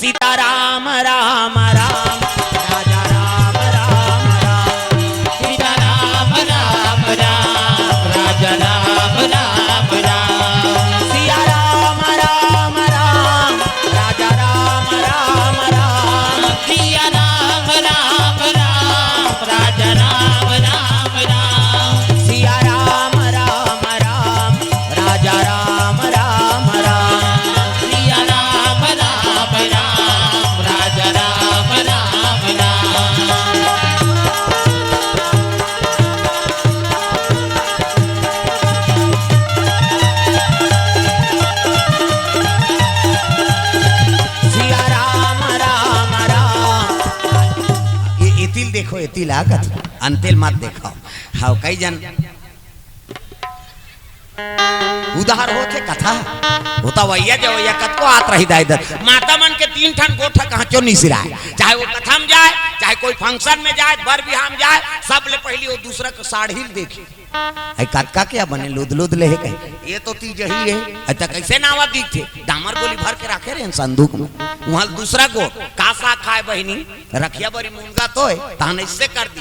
सीताराम राम राम राजा राम राम राम सीताराम राम राम राजा राम राम राम सिया राम राम राम राजा राम राम राम सिया राम राम राम राजा राम राम राम सिया राम राम राम राजा राम राम राम सिया राम राम राम राजा राम राम राम। सिया राम राम राम ये एतिल देखो एतिल आगत अंतिल मत देखो हाँ कई जन उधार होते कथा होता वैया जो वैया कत को आत रही दाइदर माता मन के तीन ठन गोठा कहाँ क्यों नहीं सिराए चाहे वो कथा में जाए चाहे कोई फंक्शन में जाए बर बिहार में जाए सब ले पहली वो दूसरा को साड़ी देखी आई कतका क्या बने लुद लुद ले कहीं ये तो तीज ही है अच्छा कैसे नावा दीख थे डामर गोली भर के रखे रहे संदूक में वहां दूसरा को कासा खाए बहनी रखिया बरी मुंगा तो है तहन इससे कर दी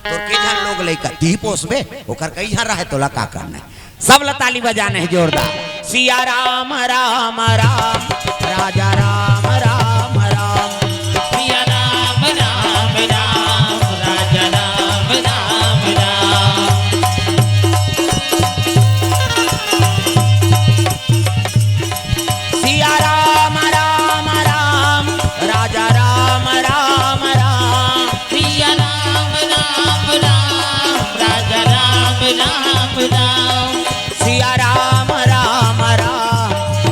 तो के जन लोग लेकर ती पोसबे ओकर कई जन रहे तोला का करना है सब लताली बजाने हैं जोरदार सिया राम राम राम राजा राम राम राम सिया राम राम राम राजा राम राम राम सिया राम राम राम राजा राम राम राम सिया राम राम राम राजा राम राम राम सिया राम राम राम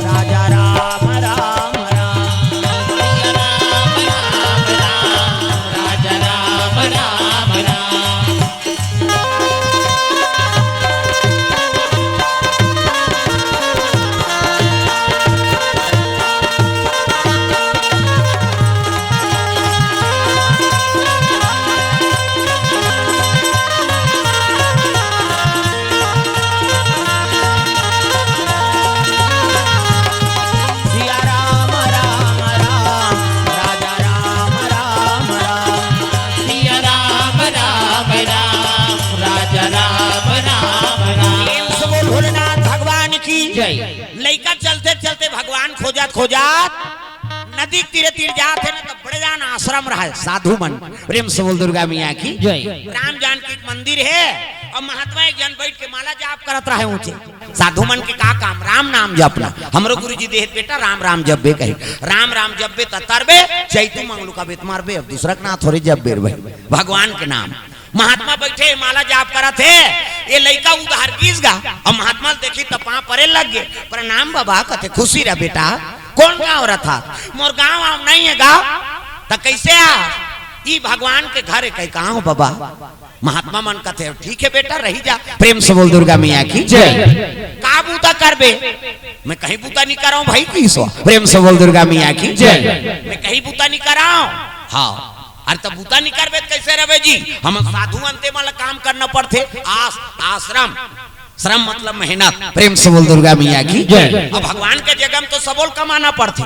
राजा राम राम राम सिया राम राम राम राजा राम राम राम। सिया राम राम राम राजा राम राम राम सिया राम राम राम राजा राम राम राम। सब भोलेनाथ भगवान की जय। लइका चलते चलते भगवान खोजत खोजत नदी तीरे तीर जाते न तो बड़े जान आश्रम रहा साधु मन प्रेम से बोल दुर्गा मियाँ की जय। राम जानकी मंदिर है और महात्मा एक जन बैठ के माला जाप करत रहे ऊंचे साधु मन के का काम राम नाम जपना हमरो गुरुजी देह बेटा राम राम जपबे कही राम राम जपबे तरबे चैतु मंगलू का बेत मारबे अब दूसरा ना थोड़ी जपबे भगवान के नाम महात्मा बैठे माला जाप करत है ये लड़का उधार गिस गा और महात्मा देखी तो पाँव परे लग गए प्रणाम बाबा कहते खुशी रह बेटा कौन गाँव रहा था मोर गाँव आम नहीं है गाँव तो कैसे आ ई भगवान के घर है कहाँ हो बाबा महात्मा मन कहते ठीक है बेटा रही जा प्रेम से बोल दुर्गा मियाँ की जय। का बूता करबे मैं कहीं बूता नहीं कराऊं भाई की सो प्रेम से बोल दुर्गा मियाँ की जय। मैं कहीं बूता नहीं कराऊं हाँ अरे तो बूता नहीं करबे कैसे रहे जी हम साधु अंते वाला काम करना पड़ते आश्रम श्रम मतलब मेहनत प्रेम से बोल दुर्गा मियाँ की जय। अब भगवान के जगह में तो सबोल कमाना पड़ते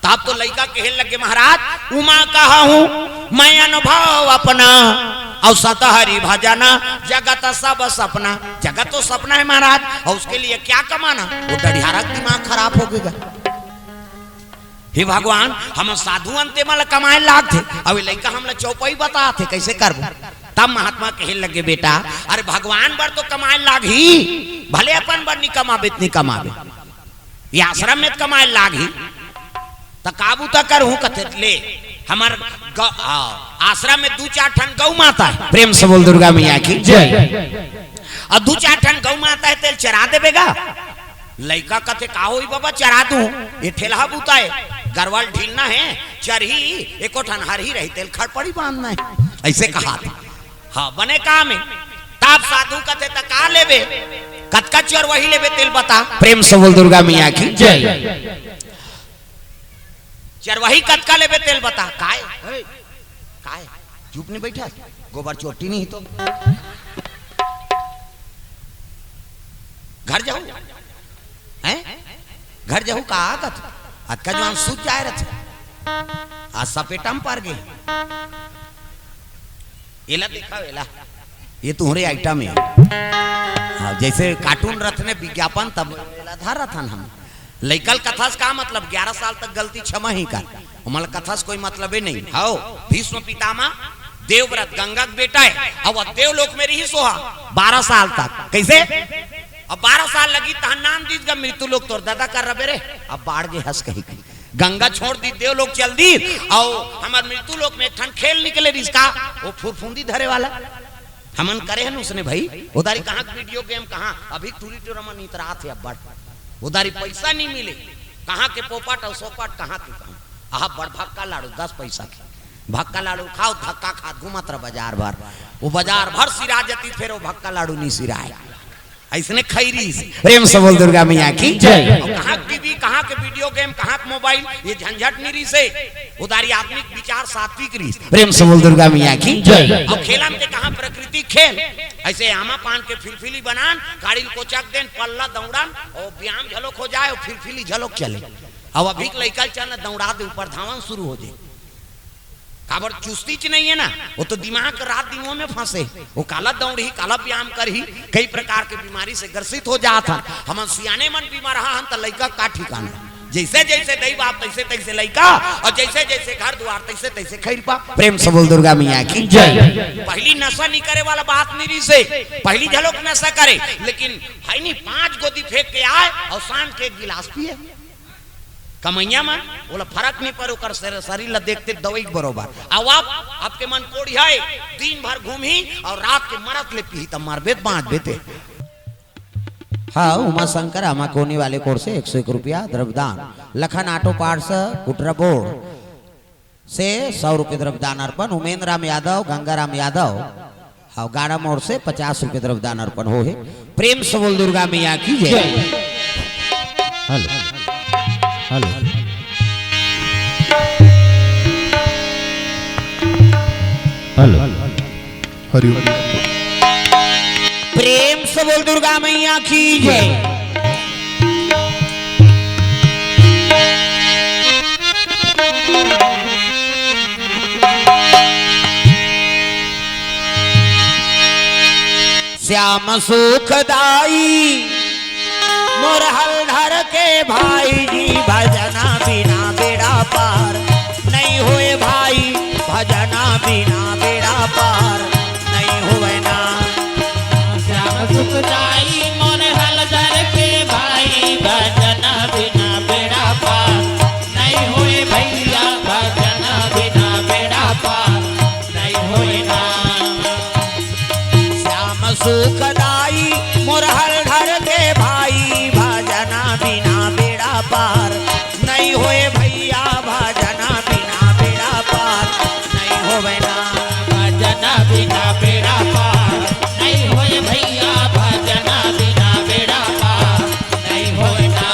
तब तो लड़का कहने लगे महाराज उमा कहा हूँ मैं अनुभव अपना और सतहरी भजना जगत सब सपना जगत तो सपना है महाराज और उसके लिए क्या कमाना वो डढ़ियारा दिमाग खराब हो गया हे भगवान हम साधु अंते माला कमाए लाग थे अब लड़का हम चौपाई बता थे कैसे कर तब महात्मा कहने लगे बेटा अरे भगवान बर तो कमाए लाग ही भले अपन बर नहीं कमाबे नहीं कमाबे ये आश्रम में कमाए लाग ही तो काबू तक कर हूँ कथे ले हमार आश्रम में 2-4 ठन गौ माता है प्रेम से बोल दुर्गा मियाँ की जय। और 2-4 ठन गौ माता है तेल चरा देगा लड़का कथे का हो बाबा चरा दूं ये ठेला बूता है गरवाल ढीलना है चरही एको ठन हर ही रही तेल खड़पड़ी बांधना है ऐसे कहा था हाँ बने काम है तब साधु कथे का लेबे कतका चोर वही लेबे तेल बता प्रेम से बोल दुर्गा मियाँ की जय। चरवाही कतका लेबे तेल बता काय चुप नहीं बैठा गोबर चोटी नहीं तो घर जाऊं हैं घर जाऊं का आदत अतका जवान सूझ जाए रहे आज सपेटम पर गे एला देखा वेला ये तुम्हारे आइटम है। हाँ, जैसे कार्टून रथ ने विज्ञापन तब धारा था हम लैकल कथास का मतलब 11 साल तक गलती क्षमा ही कर मल कथास कोई मतलब ही नहीं। हाओ भीष्म पितामह देवव्रत गंगा का बेटा है और देवलोक में रही सोहा 12 साल तक। कैसे अब 12 साल लगी तह नाम दीज का मृत्यु लोग तोर दादा कर रहे रे अब बाढ़ गे हंस कही गंगा छोड़ दी देवलोक चल दी और हमारे मृत्यु लोक में ठंड खेल निकले रिश्का वो फुरफुंदी धरे वाला हमन करे है उसने भाई उधारी कहाँ वीडियो गेम कहाँ अभी टूरी टूरमन इतरा थे अब बढ़ उधारी पैसा नहीं मिले कहाँ के पोपट और सोपट कहाँ के कहाँ आह बड़ भक्का लाड़ू 10 पैसा के भक्का लाड़ू खाओ धक्का खा घूमत रह बाजार भर वो बाजार भर सिरा जती फिर वो भक्का लाड़ू नहीं सिराए ऐसने खैरी प्रेम से बोल दुर्गा मैया की जय। कहाँ टीवी कहाँ के वीडियो गेम कहाँ के मोबाइल ये झंझट नहीं से उदारी आत्मिक विचार सात्विक रीस प्रेम से बोल दुर्गा मैया की जय। और खेला में कहाँ प्रकृति खेल ऐसे आमा पान के फिलफिली बनान गाड़ी कोचक देन पल्ला दौड़ान और व्यायाम झलक हो जाए और फिलफिली झलक चले अब अभी लड़का चल दौड़ा दे ऊपर धावन शुरू हो जाए काबर चुस्ती च नहीं है ना वो तो दिमाग रात दिनों में फंसे वो काला दौड़ी काला व्यायाम कर ही कई प्रकार के बीमारी से ग्रसित हो जाता हम सियाने मन बीमार रहा हम तो लड़का का ठिकाना जैसे जैसे दई बाप तैसे तैसे लड़का और जैसे जैसे घर द्वार तैसे तैसे खैर पा प्रेम से बोल दुर्गा मैया की जय। पहली नशा नहीं करे वाला बात नहीं से पहली झलक नशा करे लेकिन है नहीं 5 गोदी फेंक के आए और सांझ के एक गिलास पिए कमैया मन बोला फर्क नहीं पर ओकर शरीर ला देखते दवाई बरोबर अब आपके मन कोड़ी है दिन भर घूमी और रात के मरत ले पी तब मार बेत बांध बेते। हाँ उमा शंकर आमा कोनी वाले कोर से 101 रुपया द्रव्यदान लखन ऑटो पार्ट्स कुटरा बोर्ड से 100 रुपये द्रव्यदान अर्पण उमेंद्र राम यादव गंगाराम यादव हाँ गाड़ा मोड़ से 50 रुपये द्रव्यदान अर्पण हो है प्रेम से बोल दुर्गा मैया की जय। हेलो हेलो हरिओम प्रेम से बोल दुर्गा मैया की जय। श्याम सुखदाई मोर हलधर के भाई जी भजना बिना बेड़ा पार नहीं हुए भाई भजना बिना बेड़ा पार नहीं हुए ना। श्याम सुखदाई मोर हलधर के भाई भजना बिना बेड़ा पार नहीं हुए भैया भजना बिना बेड़ा पार नहीं हुए ना। श्याम सुखदाई मोर हलधर के भाई भजना बिना बेड़ा पार नहीं होए भैया भजना बिना बेड़ा पार नहीं होवे ना। भजना बिना बेड़ा पार नहीं होए भैया भजना बिना बेड़ा पार नहीं होए ना।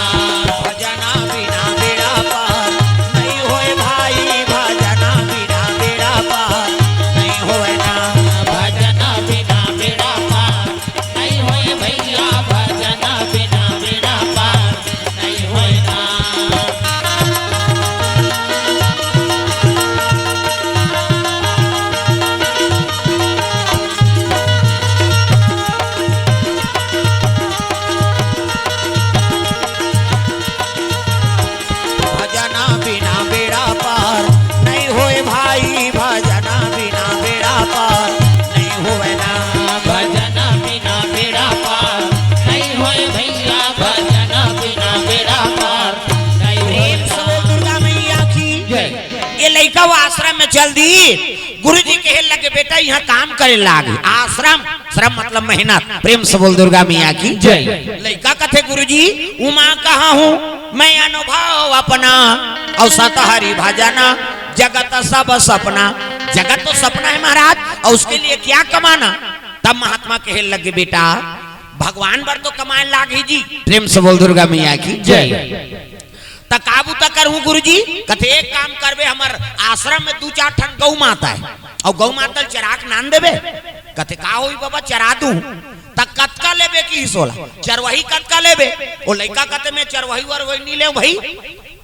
भजना बिना बेड़ा पार नहीं होए भाई भजना बिना बेड़ा पार नहीं होवे ना। भजना बिना बेड़ा पार नहीं होए भैया भजना बिना बेड़ा पार नहीं होए ना। भजना बिना बेड़ा पार नहीं होए भाई भजना बिना बेड़ा पार नहीं होवे ना। भजना बिना बेड़ा पार नहीं होए भैया भजना बिना बेड़ा पार नहीं होए प्रेम से बोल दुर्गा मैया की जय। ये लड़का वो आश्रम में चल दी गुरुजी कहे लगे बेटा यहाँ काम करे लागे आश्रम श्रम मतलब मेहनत प्रेम से बोल दुर्गा मैया की जय। लड़का कथे गुरुजी उमा कहा हूँ मैं अनुभव अपना और सतहरी भजना जगत सब सपना जगत तो सपना है महाराज और उसके लिए क्या कमाना। तब महात्मा कहे लगे बेटा भगवान बर तो कमाए लागे जी प्रेम से बोल दुर्गा मैया की जय। काबू तक करूं गुरुजी कथे एक काम करबे हमर आश्रम में 2-4 ठन गौ माता है और गौ माता चराक नान देबे कथे का होई बाबा चरा दूं तक कतका लेबे की सोला चरवाही कतका लेबे ओ लइका कते में चरवाही वर वही नहीं ले भाई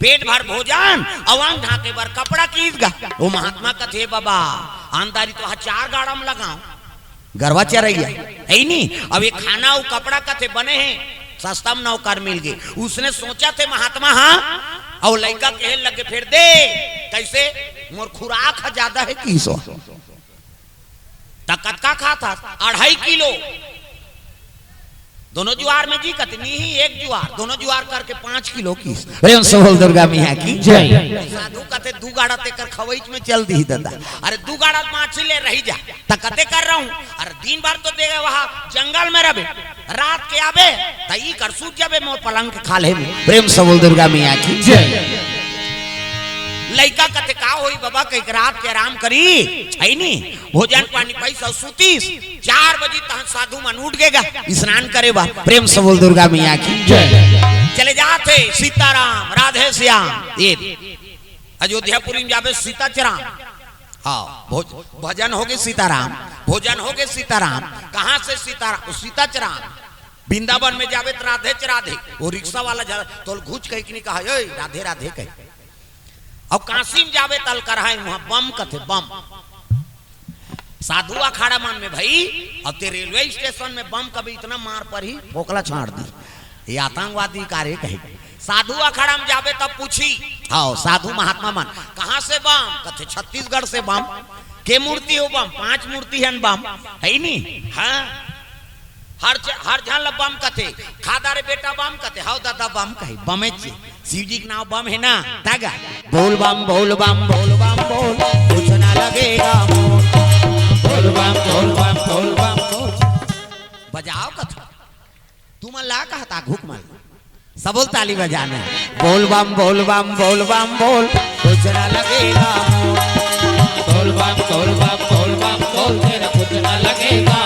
पेट भर भोजन अवांग ढाके बर कपड़ा कीस गा वो महात्मा कथे बाबा आंदारी तो 4 गाड़ा में लगाओ गरवा चरैया है नहीं। अब ये खाना वो कपड़ा कथे बने हैं सस्ता में नौकर मिल गए। उसने सोचा थे महात्मा हाँ और लड़का कहे लगे फिर दे कैसे मोर खुराक ज्यादा है किसो तकत का खाता 2.5 किलो दोनों जुआर में जी कतनी ही एक जुआर दोनों जुआर करके 5 किलो की प्रेम से बोल दुर्गा मिया की जय। साधु कहते 2 गाड़ा तेकर खवैच में चल दी दादा अरे 2 गाड़ा माछी ले रही जा तकते कर रहा हूँ अरे दिन भर तो देगा वहाँ जंगल में रहे रात के आबे तई कर सूझ जाबे मोर पलंग के खाले में प्रेम से बोल दुर्गा मिया की जय। लड़का कते का होई बाबा कई रात के आराम करी है नी भोजन पानी पैसा सूतीस 4 बजे तहन साधु मन उठ गएगा स्नान करे बा प्रेम से बोल दुर्गा मिया की जय। चले जाते सीताराम राधे श्याम ये अयोध्यापुरी में जाबे सीताचराम हाँ भजन हो गए सीताराम भोजन हो गए सीताराम कहाँ से सीताराम सीताचराम वृंदावन में जाबे तो राधे राधे वो रिक्शा वाला तो घुच कही कि नहीं कहा राधे राधे कही और काशी में जावे तल कर वहां बम कथे बम साधु अखाड़ा मन में भाई अब ते रेलवे स्टेशन में बम कभी इतना मार पर ही फोकला छाड़ दी ये आतंकवादी कार्य कहे साधु अखाड़ा में जावे तब पूछी हाँ साधु महात्मा मन कहाँ से बम कथे छत्तीसगढ़ से बम के मूर्ति हो बम 5 मूर्ति है बम है नहीं हाँ हर झल बम कथे खादारे बेटा बम कथे हाउ दादा बम कहे बमे शिव जी के नाम बम है ना तागा बोल बम बोल बम बोल बम बोल कुछ ना लगेगा बोल बम बोल बम बोल बम बोल बजाओ कथा तुम ला कहता घुक मार सबोल ताली बजाना बोल बम बोल बम बोल बम बोल कुछ ना लगेगा बोल बम बोल बम बोल बम बोल तेरा कुछ ना लगेगा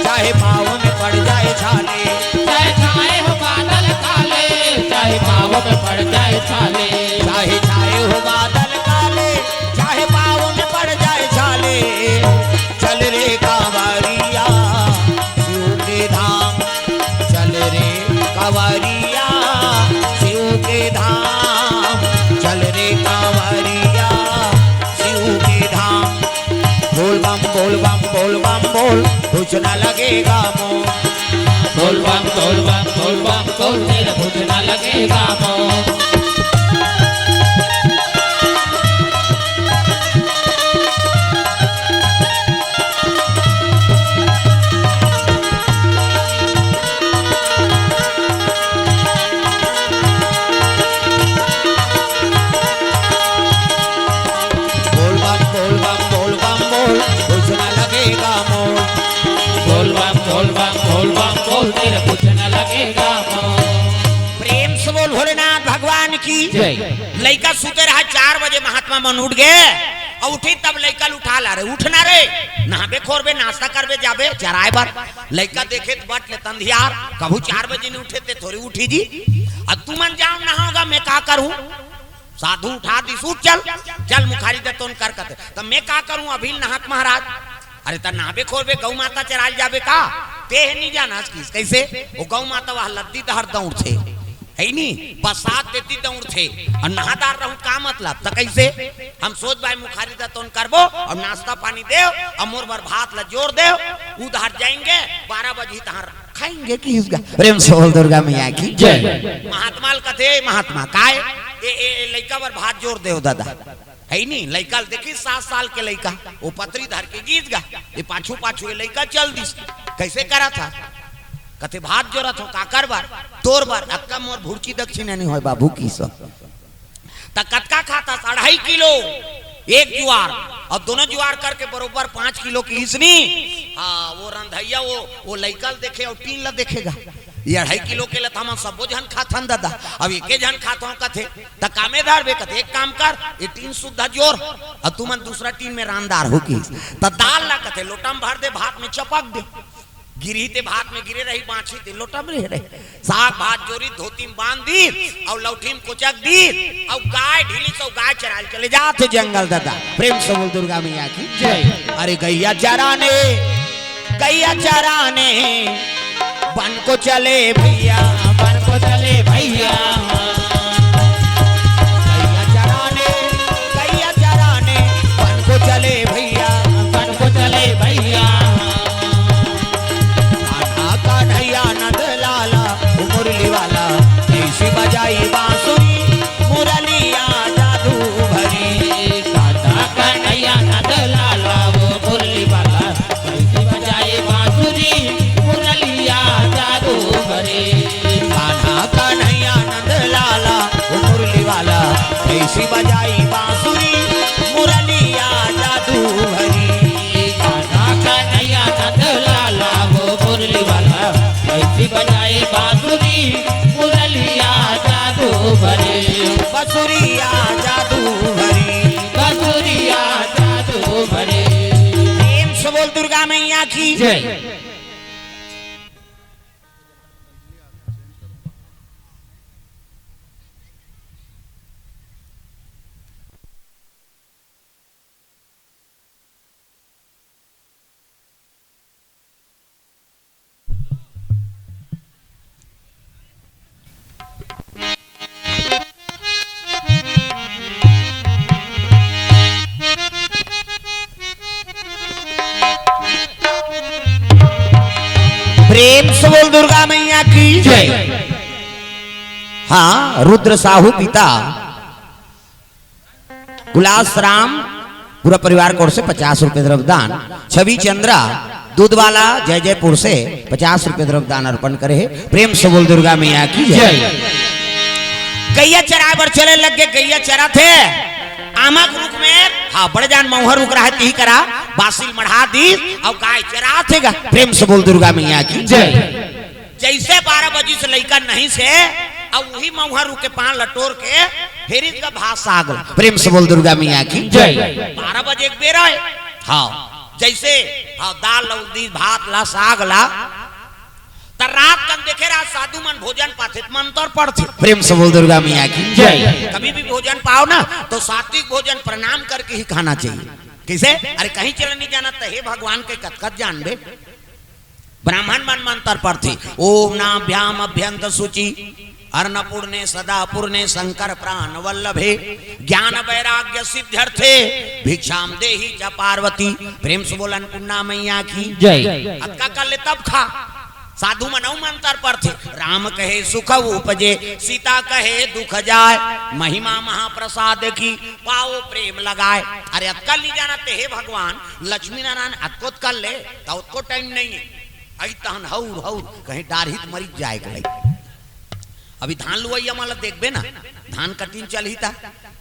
चाहे पाँव में पड़ जाए छाले चाहे हो बादल काले चाहे पाँव में पड़ जाए छाले चाहे हो बादल काले चाहे पाँव में पड़ जाए छाले चल रे कांवरिया शिव के धाम चल रे कांवरिया शिव के धाम चल रे कांवरिया शिव के धाम बोल बम बोल बम बोल बम बोल कुछ ना लगेगा मोह बोल बम बोल बम बोल बम बोल तेरा कुछ ना लगेगा मोह प्रेम से बोल भोलेनाथ भगवान की लड़का सुते रहा 4 बजे महात्मा मन उठ गए और उठी तब लड़का उठा ला रहे उठना रे नहाबे खोरबे नाश्ता करबे जाबे चराए बार लड़का देखे तो बट ले तंधियार कभू 4 बजे नहीं उठे थे थोड़ी उठी जी अब तू मन जाओ ना होगा मैं का करूं साधु उठा दी सूट चल चल मुखारी दे तोन कर कते तब मैं का करूं अभी नहाक महाराज अरे त नहाबे खोरबे गौ माता चराल जाबे का ते नहीं जाना किस कैसे वो गौ माता वह लद्दी दहर दौड़ थे है नहीं बसात देती दौड़ थे और नहादार रहूं का मतलब तो कैसे हम सोच भाई मुखारी दा तोन करबो और नाश्ता पानी दे और मोर भर भात ला जोर दे उधर जाएंगे 12 बजे तहर खाएंगे किसका प्रेम से बोल दुर्गा मैया की जय। महात्मा कथे महात्मा काय ए लइका भर भात जोर दे दादा है नहीं लड़का देखी 7 साल के लड़का वो पत्री धर के गीत गा ये पाछू पाछू लड़का चल दी कैसे करा था कथे भात जोरा था काकर बार तोर बार अक्का मोर भुर्ची दक्षिणा नहीं हो बाबू की सब कतका खाता 2.5 किलो एक जुआर और दोनों जुआर करके बरोबर 5 किलो की इसनी हाँ वो रंधैया वो लड़का देखे और 3 ला देखेगा ये 2.5 किलो के लिए हम सब जन खाथन दादा अब एक जन खातो कथे त कामेदार बे कथे एक काम कर ये 3 सुद्धा जोर और तुमन दूसरा टीम में रानदार हो की त दाल ला कथे लोटा में भर दे भात में चपक दे गिरी ते भात में गिरे रही बाछी ते लोटा में रहे साग भात जोरी धोती में बांध दी और लौठी में कुचक दी और गाय ढीली सो गाय चराल चले जाते जंगल दादा प्रेम से बोल दुर्गा मैया की जय। अरे गैया चराने बन को चले भैया बन को चले भैया गैया चराने वन को चले भैया वन को चले भैया कान्हा कन्हैया नंद लाला मुरली वाला ऐसी बजाई बांसुरी मुरलिया जादू भरी कान्हा कन्हैया नंद लाला वो मुरली वाला कैसे बजाए बांसुरी मुरलिया जादू भरे कान्हा कन्हैया नंद लाला मुरली वाला ऐसी बजाई बांसुरी मुरलिया जादू भरी कान्हा कन्हैया नंद लाला वो मुरली वाला कैसे बजाए बांसुरी मुरलिया जादू भरे बसुरिया जादू भरी बांसुरिया जादू भरे। प्रेम से बोल दुर्गा मैया की जय। प्रेम से बोल दुर्गा मैया की जय। हाँ रुद्र साहू पिता गुलास राम पूरा परिवार को ओर से 50 रुपए द्रव्यदान। छवि चंद्रा दूध वाला जय जयपुर से 50 रुपए द्रव्यदान अर्पण करे है। प्रेम से बोल दुर्गा मैया की जय। गैया चरा पर चले लग गए गैया चरा थे आमक रुक में हाँ बड़े जान मौहर रुक रहा है ती करा बासिल मढ़ा दी और गाय चरा थे प्रेम से बोल दुर्गा मैया की जय। जैसे 12 बजे से लड़का नहीं से और वही मौहर रुक के पान लटोर के फिर इसका भास आगल। प्रेम से बोल दुर्गा मैया की जय। 12 बजे एक बेरा है हाँ जैसे हाँ दाल लौदी भात ला साग ला त रात कन देखे रहा साधु मन भोजन पाते मंत्र पढ़ते। प्रेम से बोल दुर्गा मैया की जय। कभी भी भोजन पाओ ना तो सात्विक भोजन प्रणाम करके ही खाना चाहिए। कैसे अरे कहीं चले नहीं जाना तो हे भगवान के कथकथ जान बे ब्राह्मण मन मंत्र पढ़ते ओम नाभ्याम अभ्यंत सूचि अर्णपूर्णे सदा पूर्णे शंकर प्राण वल्लभे ज्ञान वैराग्य सिद्ध्यर्थे भिक्षाम देहि च पार्वती। प्रेम से बोल अन्नपूर्णा मैया की जय। अक्का कर ले तब खा साधु मनऊ मंत्र पढ़ते राम कहे सुख उपजे सीता कहे दुख जाए महिमा महाप्रसाद की पाओ प्रेम लगाए। अरे अक्कल नहीं जाना ते हे भगवान लक्ष्मी नारायण अक्कोत कर ले तो उसको टाइम नहीं है आई तहन हौर हौर कहीं डारहित मरी जाए गई। अभी धान लुआइया माला देखबे ना धान कटिन चल ही था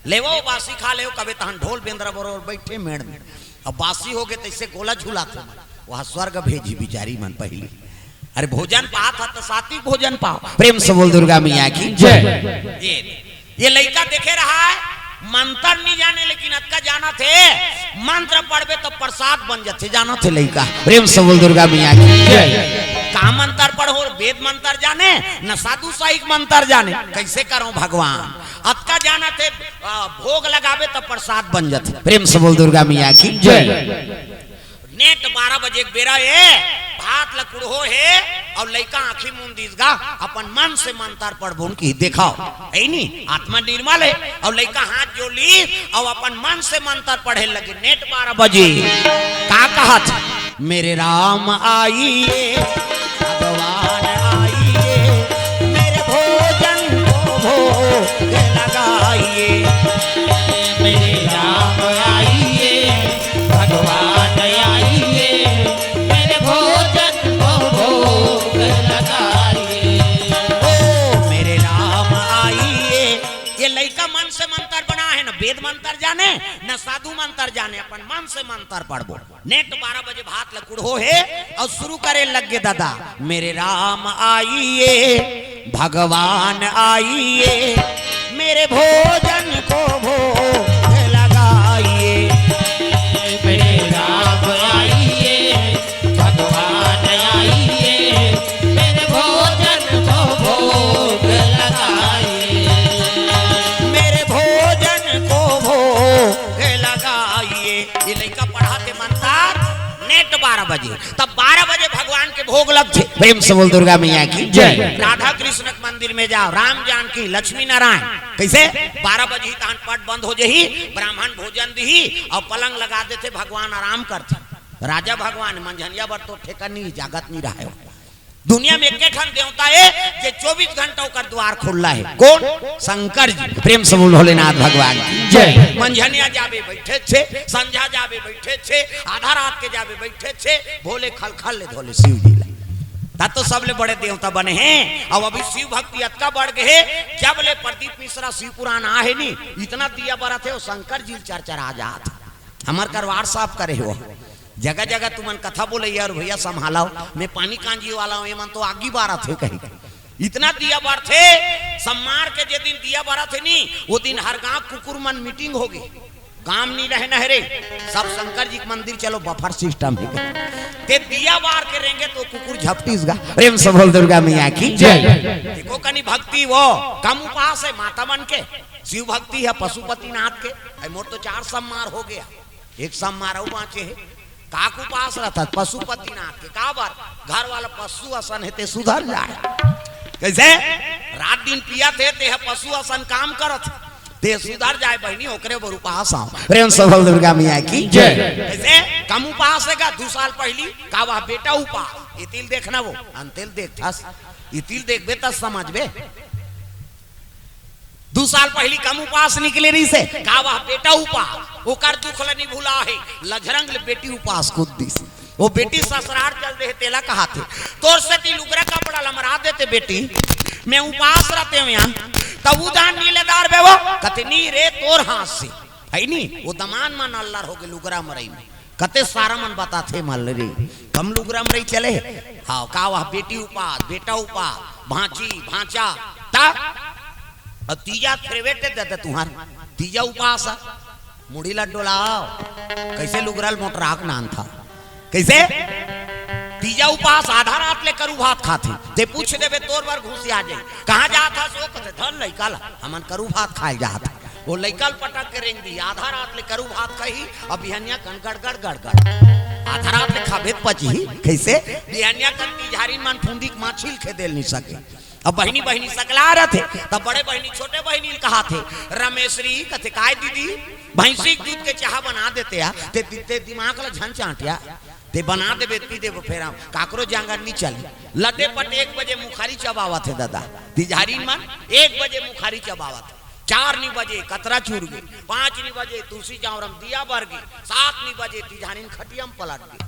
लेवो बासी खा ले कभी तहन ढोल बेंद्रा बरोबर बैठे मेड़ में अब बासी हो गए तैसे गोला झूलाते वहां स्वर्ग भेजी बिचारी मन पहली। अरे भोजन पात था तो सात्विक भोजन पाओ। प्रेम से बोल दुर्गा मैया की जय। ये लड़का देखे रहा है मंत्र नहीं जाने लेकिन अक्का जाना थे मंत्र पढ़बे तो प्रसाद बन जाते जाना थे लड़का। प्रेम से बोल दुर्गा मैया की जय। का मंत्र पढ़ो वेद मंत्र जाने न साधु साहिक मंत्र जाने कैसे करो भगवान अक्का जाना थे भोग लगावे तो प्रसाद बन जाते। प्रेम से बोल दुर्गा मैया की जय। नेट 12 बजे एक बेरा है भात लकुड़ो है और लड़का आंखी मुंह दीसगा अपन मन से मंत्र पढ़बो की देखाओ है नी आत्मा निर्मल है और लड़का हाथ जोड़ी और अपन मन से मंत्र पढ़े लगे। नेट 12 बजे का कहा था मेरे राम आइए भगवान आइए मेरे भोजन को भोग लगाइए मेरे राम आइए भगवान आइए मेरे भोजन को भोग लगाइए। ओ मेरे राम आइए ये लड़का मन से मंत्र बना है ना वेद मंत्र जाने न साधु मंत्र जाने अपन मन से मंत्र पढ़बो। नेट 12 बजे भात लकुड़ो है और शुरू करे लग गए दादा मेरे राम आइए भगवान आइए मेरे भोजन को भोग लगाइए। मेरे राम आइए भगवान आइए मेरे भोजन को भोग लगाइए। मेरे भोजन को भोग लगाइए। ये लड़का पढ़ाते मंत्र नेट 12 बजे तब 12 बजे भगवान भगवान के भोग लग थे। प्रेम से बोल दुर्गा मैया की जय। राधा कृष्ण के मंदिर में जाओ, राम जानकी लक्ष्मी नारायण कैसे 12 बजे तान पट बंद हो जाही, ब्राह्मण भोजन दी और पलंग लगा देते, भगवान आराम करते। राजा भगवान मंझनिया बर तो ठेका नहीं, जागत नहीं रहा है। दुनिया में एक खन देवता है जे 24 घंटा का द्वार खुला है, कौन? शंकर जी। प्रेम से बोल भोलेनाथ भगवान की जय। मंझनिया जाबे बैठे छे, संझा जाबे बैठे छे, आधा रात के जाबे बैठे छे, भोले खल खल ले धोले शिव जी ला तो सबले बड़े देवता बने हैं। और अभी शिव भक्ति अतका बढ़ गए, जब ले प्रदीप मिश्रा शिव पुराण आ है नी, इतना दिया बरा थे, शंकर जी चर्चा आ जात हमार करवार साफ करे हो। जगह जगह तुमन कथा बोले यार भैया संभालाओ, मैं पानी कांजी वाला हूँ, मन तो आगी बारा थे कहीं इतना दिया बार थे। सम्मार के जे दिन दिया बारा थे नी, वो दिन हर गांव कुकुर मन मीटिंग होगी, काम नहीं रहे नहरे, सब शंकर जी के मंदिर चलो बफर सिस्टम है ते दिया बार के रहेंगे तो कुकुर झपटीसगा। प्रेम से बोल दुर्गा मैया की जय। देखो कनी भक्ति वो कम उपास है, माता मन के शिव भक्ति है पशुपति नाथ के। मोर तो 4 सम्मार हो गया, एक सम्मार बाँचे है काकू पास रहता पशुपति नाथ के का बार घर वाला पशु असन है ते सुधर जाए। कैसे रात दिन पिया थे ते पशु असन काम करत ते सुधर जाए बहनी, ओकरे बर उपास आओ। प्रेम से बोल दुर्गा मैया की जय। कैसे कम उपास है 2 साल पहली का वह बेटा उपास इतिल देखना वो अंतिल देख थस इतिल देखबे तस समझबे। 2 साल पहली कम उपास निकले रही से का वह बेटा उपास ओकर दुख ल नहीं भूला है, लजरंग ले बेटी उपास खुद दी वो बेटी ससुराल चल रहे तेला कहा थे तोर से ती लुगरा कपड़ा लमरा देते बेटी, मैं उपास रहते हूँ यहाँ तब उदान नीलेदार बे वो कतनी रे तोर हाथ से है नी वो दमान मन अल्लाह हो गए लुगरा मरई में कते सारा मन बताते मल रे कम लुगरा मरई चले। हाँ का वह बेटी उपास बेटा उपास भांची भांचा ता तीजा फेवरेट देते तुम्हार तीजा उपास मुड़ी लड्डोलाओ कैसे लुगरल मोटराक नान था कैसे तीजा उपास आधा रात ले करू भात खाते ते पूछ देबे तोर बार घुस आ जाए कहाँ जा था सो कहते धन लइका ला हमन करू भात खाए जाता वो लइकल पटक के रेंग दी आधा रात ले करू भात खाई अब बिहनिया कन गड़गड़ गड़गड़ आधा रात ले खाबेत पची कैसे बिहनिया कन तिजारी मन फुंदी माछिल खेदेल नहीं सके। अब बहनी बहनी सकला रहे थे तब बड़े बहनी छोटे बहनी कहा थे रमेश्वरी कथे काय दीदी भैंसी दूध के चाह बना देते या ते दिमाग ला झन चाटिया ते बना दे बेटी दे फिर काकरो जांगर नहीं चली लटे पट 1 बजे मुखारी चबावा थे दादा तिजारी मन 1 बजे मुखारी चबावा थे 4 नहीं बजे कतरा चूर गई 5 नहीं बजे तुलसी जावरम दिया बर गई 7 नहीं बजे तिजारी खटियम पलट गई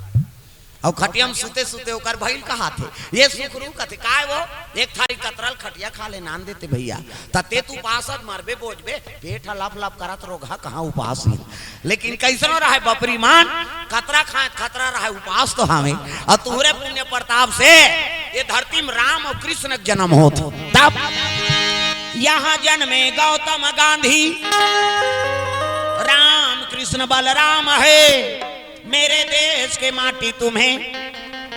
और खटियम सुते सुते ओकर भइल कहा थे ये सुखरू कथे काय वो एक थारी कतरल खटिया खा ले नान देते भैया तते तू पासद मरबे बोझबे पेट लप लप करत रोगा कहाँ उपास ही लेकिन कैसनो रहा बपरी मान कतरा खाए खतरा रहा उपास तो हमें और तुहरे पुण्य प्रताप से ये धरती में राम और कृष्ण का जन्म होत तब यहाँ जन्मे गौतम गांधी राम कृष्ण बलराम है मेरे देश के माटी तुम्हें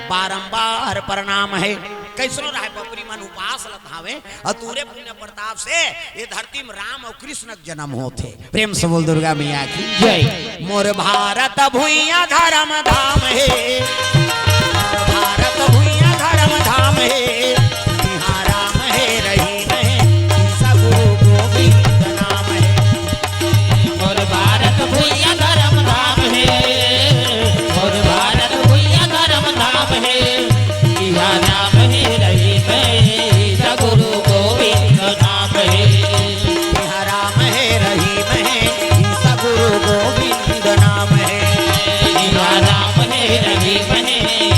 बारंबार प्रणाम है। कैसनो रहा बपरी मन उपास लतावे और तूरे पुण्य प्रताप से ये धरती में राम और कृष्ण जन्म होते। प्रेम से बोल दुर्गा मैया की जय। मोर भारत भुइया धर्म धाम है भारत भुइया धर्म धाम है यहाँ राम है रही नहीं सब गोविंद नाम है। मोर भारत भुइया धर्म धाम है नाम है रही में सगुरु गोविंद नाम है राम है रही में सगुरु गोविंद नाम है राम है रही में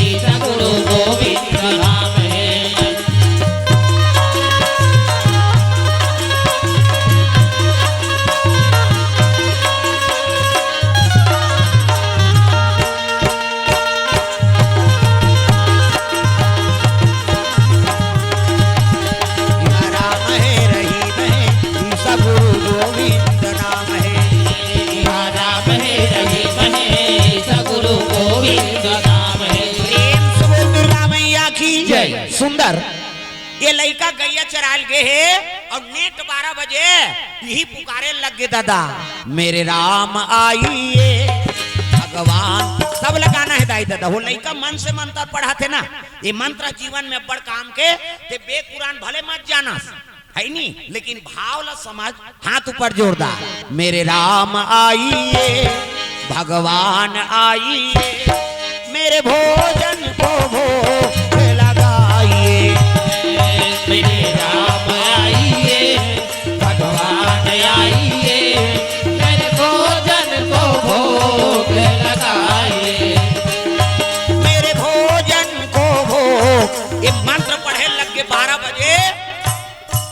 सगुरु गोविंद नाम है। सुंदर ये लड़का गैया चराल गए है और नेट 12 बजे यही पुकारे लग गए दादा मेरे राम आइए भगवान सब लगाना है दाई दादा हो लइका मन से मंत्र पढ़ा थे ना ये मंत्र जीवन में बड़ काम के ते बे कुरान भले मत जाना है नी लेकिन भाव ला समझ हाथ ऊपर जोरदार मेरे राम आइए भगवान आइए मेरे भोजन को भोग लगाइए मेरे राम आइए भगवान आइए मेरे भोजन को भोग लगाइए मेरे भोजन को भोग ये मंत्र पढ़े लग के 12 बजे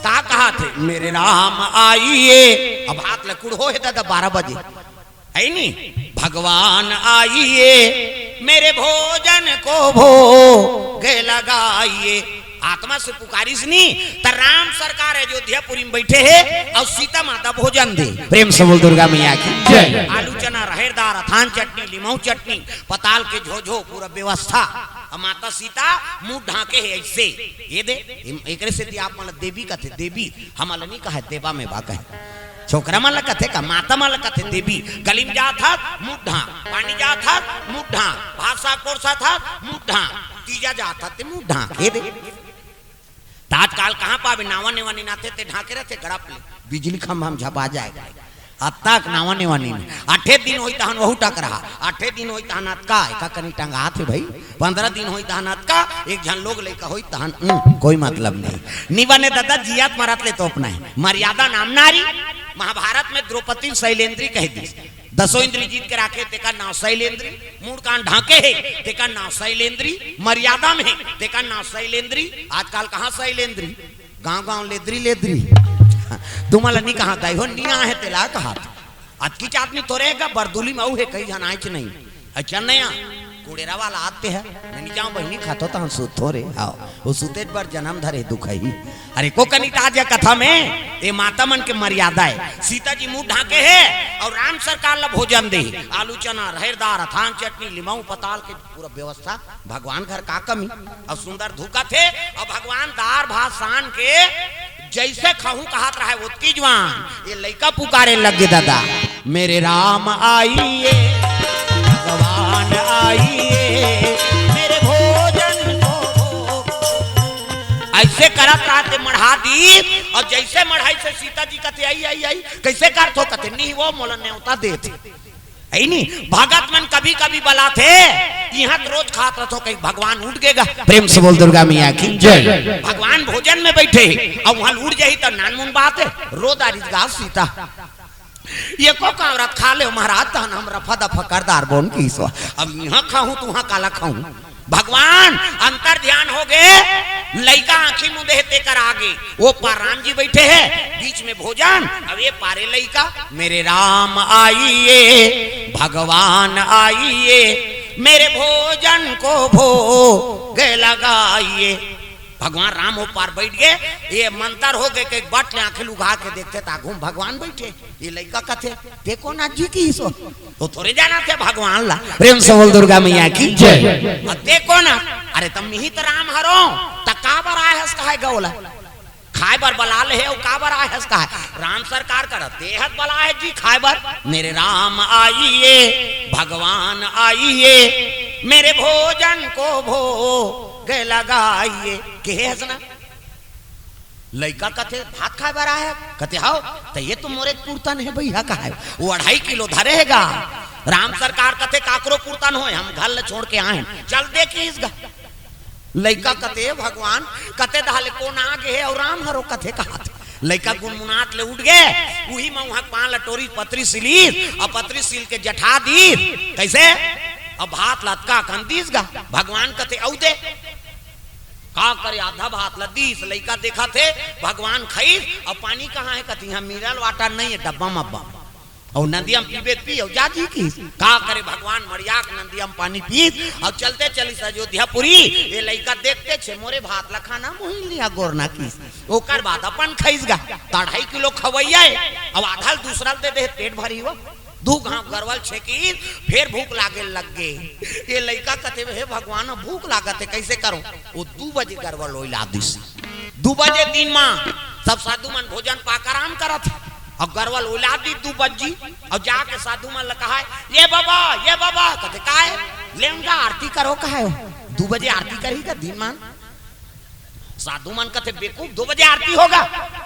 का कहा थे मेरे राम आइए अब हाथ लकुड़ हो है दादा 12 बजे है नी भगवान आइए मेरे भोजन को भोग लगाइए आत्मा से पुकारिस नी तो राम सरकार अयोध्यापुरी में बैठे है और सीता माता भोजन दे प्रेम से बोल दुर्गा मैया की जय आलू चना रहेरदार अथान चटनी लिमाऊ चटनी पताल के झोझो पूरा व्यवस्था और माता सीता मुंह ढाके है ऐसे ये दे एक से आप मतलब देवी का थे देवी हमारा नहीं कहा देवा में बाका है छोकरा माला कथे का माता माला कथे देवी गलीम जा था मुठा पानी जा था मुठा भाषा कोरसा था मुठा तीजा जा था ते मुठा ये दे तात्काल कहां पावे नावा नेवा नाते ते ढाके रहते गड़प ले बिजली खंभा हम झपा जाएगा अब तक नावा नेवा नहीं 8 दिन होई तहन वहु टक रहा 8 दिन होई तहन का एका कनी टंगा थे भाई 15 दिन होई तहन का एक जन लोग लेका होई तहन कोई मतलब नहीं निवाने दादा जियात मारत ले तो अपना है मर्यादा नाम नारी महाभारत में द्रौपदी शैलेंद्री कह दी 10 इंद्री जीत के राखे तेका नाव शैलेंद्री मूड कान ढाके है तेका नाव शैलेंद्री मर्यादा में तेका नाव शैलेंद्री आजकल कहाँ शैलेंद्री गांव गांव लेद्री लेद्री तुम्हारा नहीं कहा था हो निया है तेला कहा आज की आदमी तो रहेगा बरदुली में है कहीं जाना है नहीं अच्छा नया कुड़ेरा वाला आते हैं नहीं जाऊं बहनी खातो तो सुत हो रे आओ वो सुते पर जन्म धरे दुख ही अरे को कनिता जा कथा में ये माता मन के मर्यादा है सीता जी मुंह ढाके है और राम सरकार ला भोजन दे आलू चना रहेरदार अथान चटनी लिमाऊ पताल के पूरा व्यवस्था भगवान घर का कमी और सुंदर धूका थे और भगवान दार भात सान के जैसे खाऊं कहत रहा है उतकी जवान ये लइका पुकारे लग गए दादा मेरे राम आइए भगवान आइए मेरे भोजन को ऐसे करत रहते मढ़ा दी और जैसे मढ़ाई से सीता जी कहते आई आई आई कैसे कर तो कहते नहीं वो मोलन न्योता देते है नहीं भगत मन कभी कभी बला थे यहाँ रोज खात रहो कहीं भगवान उठ गएगा प्रेम से बोल दुर्गा मैया की जय भगवान भोजन में बैठे और वहां उठ जाही तो नानमुन बात है रोदारिज गा सीता ये को कावरत खा ले महाराज तहन हम रफा दफा करदार बोन की सो अब यहाँ खाऊं तो वहां काला खाऊं भगवान अंतर ध्यान हो गए लइका आंखी मुंह देते कर आगे वो पार राम जी बैठे हैं बीच में भोजन अब ये पारे लइका मेरे राम आइए भगवान आइए मेरे भोजन को भोग लगाइए भगवान राम हो पार बैठ गए ये मंतर हो गए कि बट आंखें लुगा के देखते ताघूम भगवान बैठे ये लड़का कथे देखो ना जी की सो तो थोड़े जाना थे भगवान ला प्रेम से बोल दुर्गा मैया की जय देखो ना अरे तुम निहित राम हरो तका बर आए हस कहे गौला खाए बर बलाल है और का बर आए हस कहे राम सरकार कर देहत बला है जी खाए बर मेरे राम आइए भगवान आइए मेरे भोजन को भोग लगाइए के हसना लइका कथे भात खाए बर आए कथे हाओ तो ये तो मोरे पूर्तन है भैया का है वो 2.5 किलो धरेगा राम सरकार कथे काकरो पूर्तन हो हम घर छोड़ के आए चल देखिए इसका लइका कथे भगवान कथे दाले कौन आगे है और राम हरो कथे कहा लइका गुनमुनात ले उठ गए वही में वहां 5 लटोरी पत्री सिली और पत्री सिल के जठा दी कैसे अब भात लटका कंदीस गा भगवान कथे औ दे का करे आधा भात लदीस लइका देखा थे भगवान खाई और पानी कहाँ है कथी यहाँ मिनरल वाटर नहीं है डब्बा मब्बा और नदिया पीबे पी और जाजी की का करे भगवान मरियाक नदिया पानी पी और चलते चली अयोध्यापुरी ये लइका देखते छे मोरे भात ला खाना मोहिन लिया गोरना की ओकर बाद अपन खाइस गा 2.5 किलो खवैया अब आधा दूसरा दे दे पेट भरी हो दू घाव गरवल छेकी फिर भूख लागे लग गए ये लइका कथे हे भगवान भूख लागत है कैसे करो वो 2 बजे गरवल होइला दिस 2 बजे दिन मां सब साधु मन भोजन पाकर आराम करत और गरवल उला दी 2 बज्जी और जाके साधु मन लगा है ये बाबा कहते का है ले उनका आरती करो का है 2 बजे आरती करी का दिन मान साधु मन कहते बेकूफ 2 बजे आरती होगा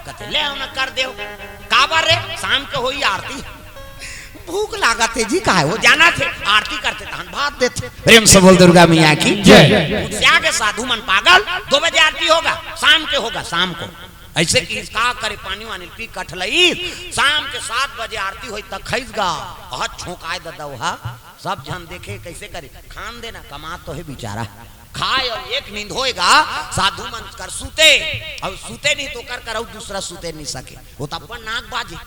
कहते ले उन्हें कर दे का बार रे शाम के होई आरती भूख लागा थे जी का है वो जाना थे आरती करते तहन भात देते प्रेम से बोल दुर्गा मैया की जय के साधु मन पागल 2 बजे आरती होगा शाम के होगा शाम को ऐसे कि का करे पानी वानी पी कठलई शाम के 7 बजे आरती हुई तक खैस गा बहुत छोकाए दादा वहा सब जन देखे कैसे करे खान देना कमा तो है बेचारा खाए और एक नींद होएगा साधु मन कर सूते और सूते नहीं तो कर कर दूसरा सूते नहीं सके वो तब अपन नाक बाजे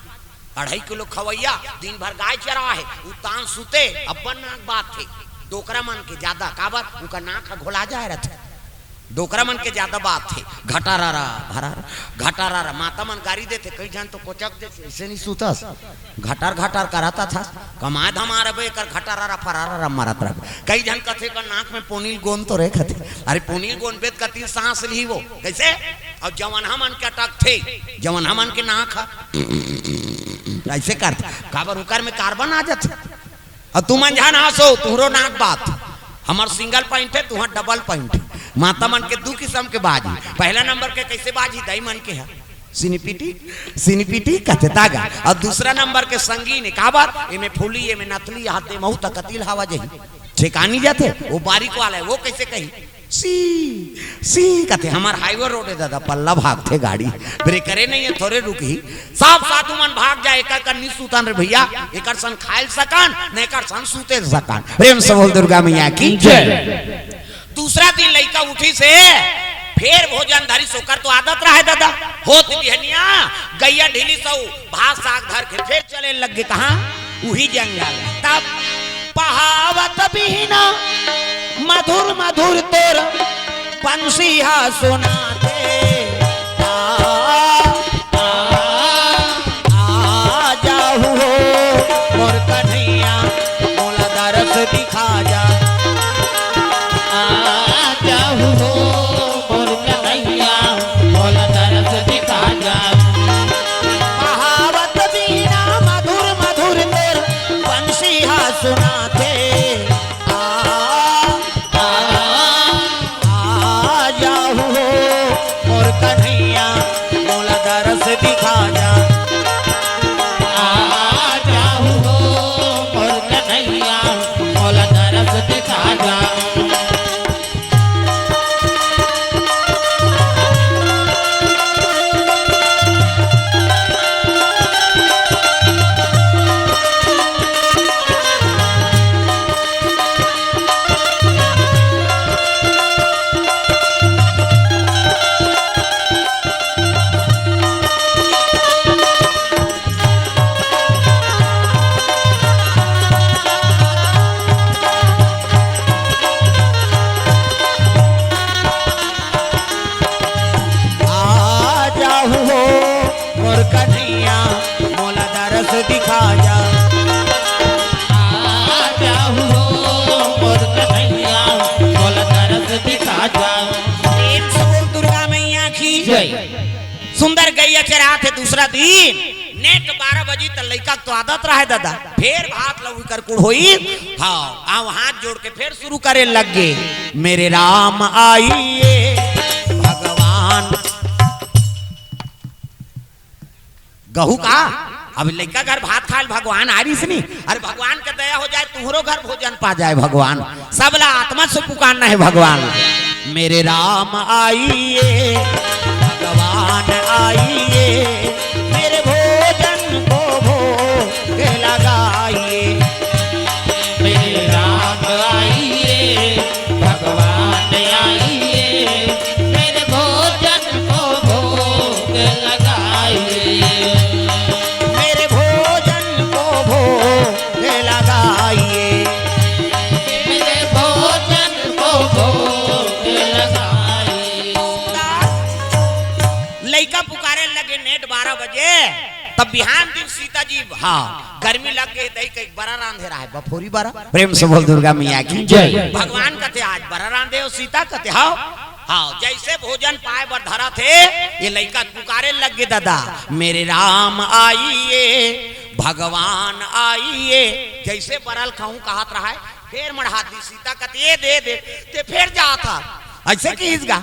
2.5 किलो खवैया दिन भर गाय चरा है उतान सूते अपन नाक बात थे डोकरा मन के ज्यादा काबर उनका नाक घोला जाए रहते डोकरा मन के ज्यादा बात थे घटारा माता मन गाड़ी देते कई जन तो कोचक देते ऐसे नहीं सूतस घटार कराता था कमाए धमारे बे कर घटारा फरारा मारत रह कई जन कथे का नाक में पोनील गोंद तो रहे कथे अरे पोनील गोंद बेत कती सांस ली वो कैसे और जवान मन के अटक थे जवान मन के नाक ऐसे करते काबर उकर में कार्बन आ जाते और तुम अनजान हंसो तुहरो नाक बात हमार सिंगल पॉइंट है तुहर डबल पॉइंट माता मन के 2 किस्म के बाजी पहला नंबर के कैसे बाजी दाई मन के है सिनीपीटी कहते तागा और दूसरा नंबर के संगीन काबर इमे फूली इमे नथली हाथे महू तक कतिल हवा जही ठेकानी जाते वो बारीक वाला है वो कैसे कही सी कहते हमार हाईवे रोड है दादा पल्ला भागते गाड़ी ब्रेकरे नहीं है थोड़े रुकी सब साधु मन भाग जाए एक कर नहीं सूतन रे भैया एक सन खाइल सकन नहीं कर सन सूते सकन प्रेम से बोल दुर्गा मैया की जय दूसरा दिन लड़का उठी से फिर भोजन धरी सोकर तो आदत रहा है दादा होत बिहनिया गैया ढीली सौ भात साग धर के फिर चले लग गए कहां वही जंगल तब पहावत बिना मधुर मधुर तोर पंछिया सुनाते आ जाहू हो मोर कन्हैया मोला दरस दिखा जा सुनाते जाहू हो मोर कन्हैया मोला दरस दिखा जा जाहू हो मोर कन्हैया मोला दरस दिखा जा दिखा जा जाहू मोर कन्हैया मोला दरस दिखा जा दुर्गा मैया की जय सुंदर गैया चरा थे दूसरा दिन नेट 12 बजे तक लड़का तो आदत रहा है दादा फिर भात लऊ कर कुड़ होई हाँ आ हाथ जोड़ के फिर शुरू करे लग गए मेरे राम आइए भगवान गहू का अब लड़का घर भात खाल भगवान आ रही से नहीं अरे भगवान का दया हो जाए तुम्हारो घर भोजन पा जाए भगवान सबला आत्मा से पुकारना है भगवान मेरे राम आइए भगवान आइए मेरे भोजन को भोग लगाइए मेरे राम आइए भगवान आइए मेरे भोजन को भोग लगाइए तब बिहान दिन सीता जी हाँ गर्मी लग गई दही कहीं बड़ा रांधे रहा है बफोरी बड़ा प्रेम से बोल दुर्गा मैया की जय भगवान कहते आज बड़ा रांधे हो सीता कहते हाँ हाँ जैसे भोजन पाए बर धरा थे ये लड़का पुकारे लग गए दादा मेरे राम आइए भगवान आइए। जैसे बरल खाऊं कहत रहा है फिर मढ़ा दी सीता कत ये दे ते फिर जा था ऐसे कीसगा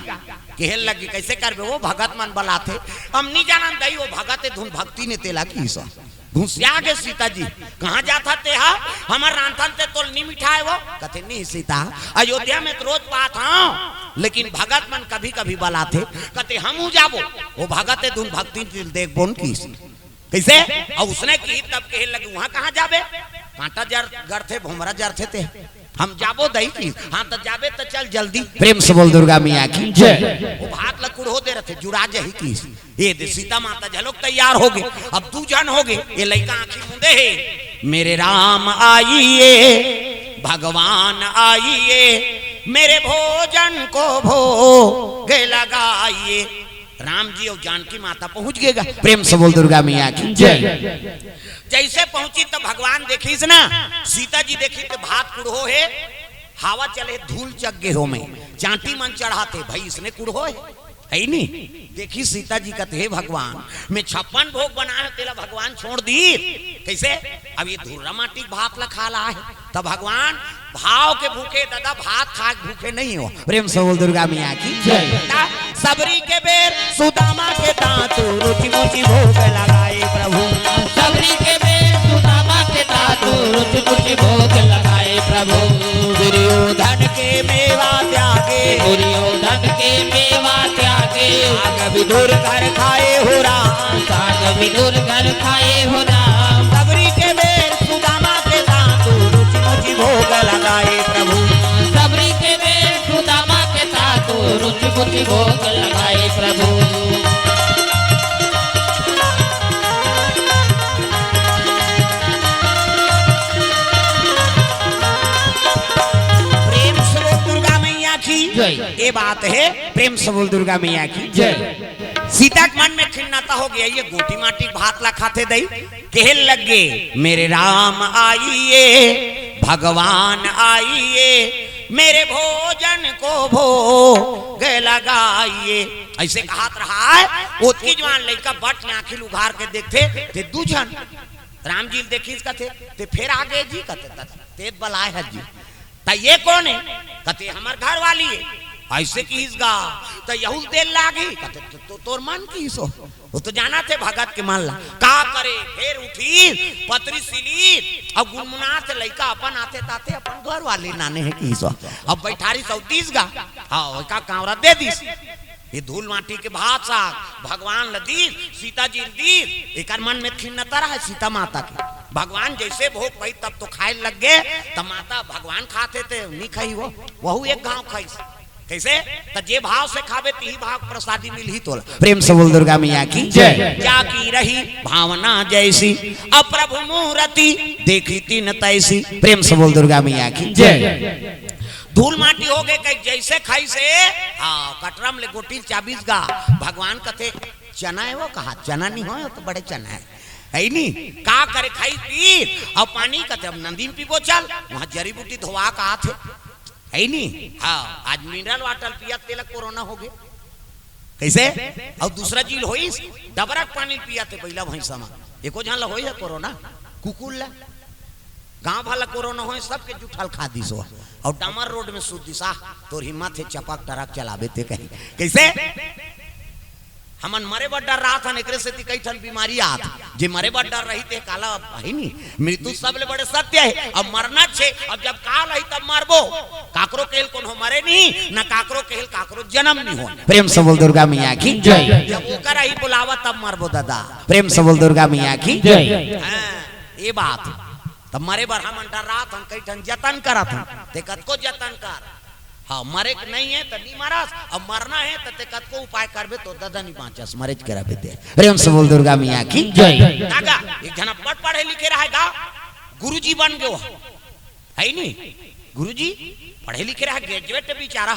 केहल लगी कैसे करबे वो भगत मन बला थे हम नहीं जानन दई वो भगत धुन भक्ति ने तेला की सा घुसिया गे सीता जी कहाँ जाता ते हा हमार रांधन ते तोल नहीं मिठाए वो कथे नहीं सीता अयोध्या में तो रोज पात हाँ लेकिन भगत मन कभी कभी बलाते कते हम जाबो वो भगत धुन भक्ति देख बोन की कैसे और उसने की तब कहे लगे वहां कहाँ जाबे कांटा जर गढ़ थे भुमरा जर थे हम जाबो दही की हाँ तो जाबे तो चल जल्दी प्रेम से बोल दुर्गा मैया की जय। वो भात लकुड़ हो दे रहे थे जुड़ा जही की ये दे सीता माता झलोक तैयार हो गए अब तू जान हो गए ये लड़का आंखी मुंदे है मेरे राम आइए भगवान आइए मेरे भोजन को भोग लगाइए। राम जी और जानकी माता पहुंच गएगा प्रेम से बोल दुर्गा मैया की जय। जैसे पहुंची तो भगवान देखीस ना सीता जी देखी तो भात कुड़हो है हवा चले धूल चक गे हो में चांटी मन चढ़ाते भाई इसने कुड़हो है नहीं देखी सीता जी कहते हे भगवान मैं 56 भोग बना है तेरा भगवान छोड़ दी कैसे अब ये धूरा माटी भात लखा ला है तब भगवान भाव के भूखे दादा भात खा भूखे नहीं हो प्रेम से बोल दुर्गा मैया की जय। सबरी के बेर सुदामा के दांत रुचि मुचि भोग लगाए प्रभु सबरी के बेर सुदामा के दांत रुचि मुचि भोग लगाए प्रभु दुर्योधन के मेवा त्यागे दुर्योधन के मेवा त्यागे आग विदुर कर खाए हो राम साग विदुर घर खाए हो राम। सबरी के बेर सुदामा के दांत रुचि मुचि भोग लगाए प्रभु सबरी के बेर सुदामा के दांत रुचि मुचि भोग लगाए प्रभु। ये बात है प्रेम से बोल दुर्गा मैया की जय। सीता के मन में खिन्नता हो गया ये गोटी माटी भात ला खाते दई कहल लग गए मेरे राम आइए भगवान आइए मेरे भोजन को भोग लगाइए। ऐसे कहत रहा है ओतकी जवान लड़का बट में आंखिल उघार के देखते ते दूजन राम जी देखी कथे ते फिर आगे जी कथे ते बलाए है जी ता ये कौन है कते हमार घर वाली है ऐसे कीसगा तो यहू देर लागी कते तो तोर मन की सो वो तो जाना थे भगत के मान ला का करे फिर उठी पत्री सिली अब गुनमुना से लड़का अपन आते ताते अपन घर वाली नाने है की सो अब बैठारी 34 गा हाँ का कांवरा दे दीस ये धूल माटी के भात साग भगवान लदीस सीता जी लदीस एक मन में खिन्नता रहा सीता माता की भगवान जैसे भोग पाई तब तो खाए लग गए तब माता भगवान खाते थे नहीं खाई वो वहू एक गांव खाई कैसे तो जे भाव से खावे ती भाव प्रसादी मिल ही तोला प्रेम से बोल दुर्गा मैया की जय। क्या की रही भावना जैसी अब प्रभु मूर्ति देखी तीन तैसी प्रेम से बोल दुर्गा मैया की जय। धूल माटी हो गए कहीं जैसे खाई से हाँ कटरम ले गोटी 24 गा भगवान कथे चना है वो कहा चना नहीं हो तो बड़े चना है नहीं का करे खाई पी अब पानी कथे अब नंदी पीबो चल वहां जड़ी बूटी धोवा का थे है नहीं हाँ आज मिनरल वाटर पिया तेल कोरोना हो गए कैसे और दूसरा चीज होई डबरक पानी पिया थे पहला भैंसा में एको जहां होई है कोरोना कुकुल ला गांव वाला कोरोना हो सबके जुठल खा दी सो और डामर रोड में सुध दिशा तो हिम्मत है चपक टरक चलावे थे कहीं कैसे हमन मरे बड़ डर रहा था एकरे से कई ठन बीमारी आत जे मरे बड़ डर रही थे काला है नहीं मृत्यु सबले बड़े सत्य है अब मरना छे अब जब काल है तब मरबो काकरो केल कोन हो मरे नहीं ना काकरो केल काकरो जन्म नहीं हो प्रेम से बोल दुर्गा मैया की जय। जब ओकर ही बुलावा तब मरबो दादा प्रेम से बोल दुर्गा मैया की जय। ये बात तब मरे बर हम डर रहा था कई ठन जतन करा था ते कत को जतन कर हाँ मरे नहीं है तो नहीं मारस अब मरना है तो ते कत को उपाय करबे तो दादा नहीं बाँचस मरेज करा बेते प्रेम से बोल दुर्गा मैया की जय। काका एक जना पढ़े लिखे रहेगा गुरुजी बन गयो है नहीं गुरुजी पढ़े लिखे रहा ग्रेजुएट बेचारा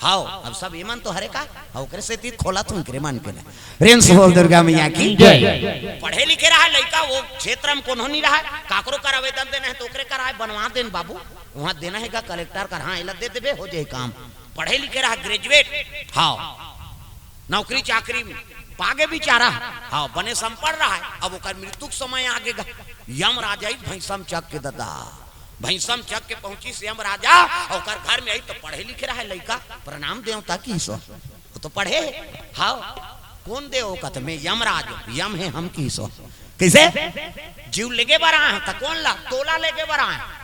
हाउ अब सब ईमान तो हरे का ओकरे से तीत खोला तुम करे मान के प्रेम से बोल दुर्गा मैया की जय। पढ़े लिखे रहा लड़का वो क्षेत्र में कोनो नहीं रहा काकरो कर आवेदन देना है तो ओकरे कराए बनवा देन बाबू वहां देना है का कलेक्टर कर हाँ इला दे देबे हो जाए काम पढ़े लिखे रहा ग्रेजुएट, हाँ नौकरी चाकरी में पागे बेचारा, हाँ बने सम पढ़ रहा है। अब ओकर मृत्यु के समय आगेगा, यम राजा भैंसम चक के दादा, भैंसम चक के पहुंची से यम राजा और घर में आई तो पढ़े लिखे रहा है लड़का, प्रणाम देवता की सो वो तो पढ़े, हाँ कौन देव कहते मैं यमराज, यम है हम की सो कैसे जीव लेके बरा है तो कौन ला तोला लेके बरा है